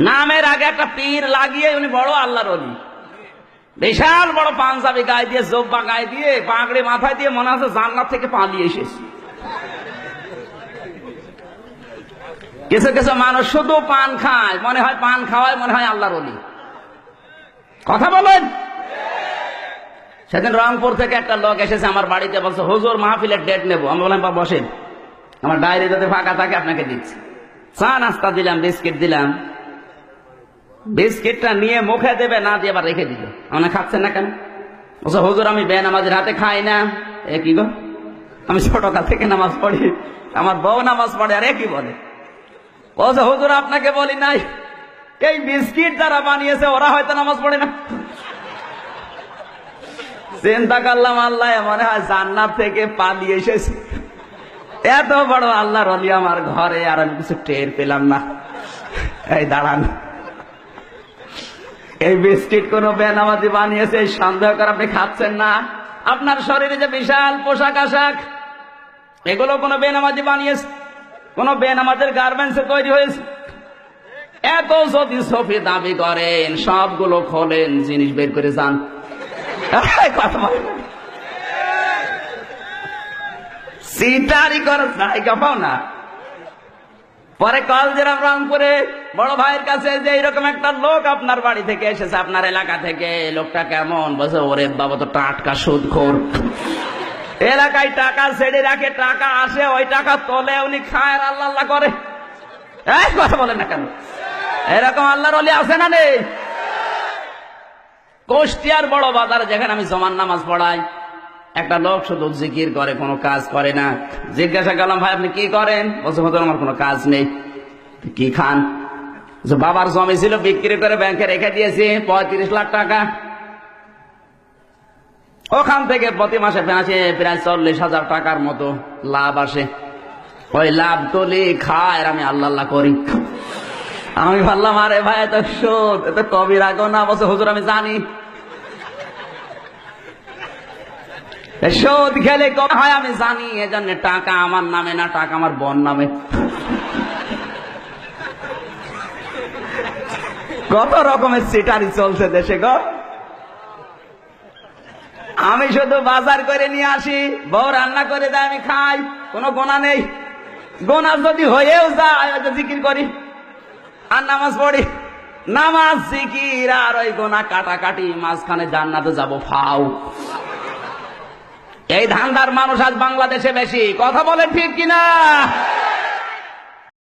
নামের আগে একটা পীর লাগিয়ে উনি বড় আল্লাহর ওলি। বিশাল বড় পাঞ্জাবি গায়ে দিয়ে, জোব্বা গায়ে দিয়ে, পাগড়ি মাথায় দিয়ে, মনে হচ্ছে জান্নাত থেকে পালিয়ে এসেছে। কিছু কিছু মানুষ শুধু পান খায়, মনে হয় পান খাওয়ায় মনে হয় আল্লাহর ওলি। কথা বলেন। সেদিন রংপুর থেকে একটা লোক এসেছে আমার বাড়িতে, বলছে হুজুর মাহফিলের ডেট নেবো। আমি বললাম বা বসেন, আমার ডায়েরি যদি ফাঁকা থাকে আপনাকে দিচ্ছি। চা নাস্তা দিলাম, বিস্কিট দিলাম। বিস্কিটটা নিয়ে মুখে দেবে, না দিয়ে আবার রেখে দিল। মানে খাচ্ছেন না কেন? বলছে হুজুর আমি বেনামাজির হাতে খাই না। এ কি গো, আমি ছোটকাল থেকে নামাজ পড়ি, আমার বউ নামাজ পড়ে, আর এ কি বলে? বলছে হুজুর আপনাকে বলি নাই, এই বিস্কিট যারা বানিয়েছে ওরা হয়তো নামাজ পড়ে না। চিন্তা করলাম আল্লাহ মনে হয় জান্নাত থেকে পালিয়ে এসেছে। এত বড় আল্লাহর ওলি আমার ঘরে, আর আমি কিছু টের পেলাম না। এই দাঁড়ান, এই বিস্কিট কোন বেনামাজি বানিয়েছে এই সন্দেহ করে আপনি খাচ্ছেন না? আপনার শরীরে যে বিশাল পোশাক আশাক, এগুলো কোন বেনামাজি বানিয়েছে? কোন বেনামাজের গার্মেন্টসে তৈরি হয়েছে? এত যদি সফি দাবি করেন, সবগুলো খোলেন, জিনিস বের করে যান। কথা বলেন, সিটারি করার জায়গা পাও না। পরে কল দিলাম রংপুরে বড় ভাইয়ের কাছে যে এরকম একটা লোক আপনার বাড়ি থেকে এসেছে, আপনার এলাকা থেকে। লোকটা কেমন? বলছে ওরে বাবা তো টাটকা সুদখোর, এলাকায় টাকা ছেড়ে রাখে, টাকা আসে ওই টাকা তোলে, উনি খায় আর আল্লাহ আল্লাহ করে। এই কথা বলেন না কেন? এরকম আল্লাহর ওলি আছে না নেই? কুষ্টিয়ার বড় বাজারে যেখানে আমি জমান নামাজ পড়াই, একটা লোক শুধু জিকির করে, কোনো কাজ করে না। জিজ্ঞাসা করলাম ভাই আপনি কি করেন? বলছে হুজুর আমার কোনো কাজ নেই। কি খান? বাবার জমি ছিল, বিক্রি করে ব্যাংকে রেখে দিয়েছি 35 লাখ টাকা। ওখান থেকে প্রতি মাসে প্রায় 40,000 টাকার মতো লাভ আসে। ওই লাভ তুলি খায় আর আমি আল্লাহ আল্লাহ করি। আমি ভাবলাম আরে ভাই এত সুদ, এত কবিরা গোনা। বলছে হুজুর আমি জানি, সুদ খেলে কম হয় আমি জানি, এজন্য টাকা আমার নামে না, টাকা আমার বোন নামে। কত রকমের সিটারি চলছে দেশে গো। আমি শুধু বাজার করে নিয়ে আসি, বউ রান্না করে দেয়, আমি খাই, কোনো গোনা নেই। গোনা যদি হয়েও যায় জিকির করি আর নামাজ পড়ি। নামাজ, জিকির আর ওই গোনা কাটাকাটি, মাঝখানে জান্নাতে যাব ফাও। এই ধান্দার মানুষ আজ বাংলাদেশে বেশি। কথা বলেন ঠিক কিনা?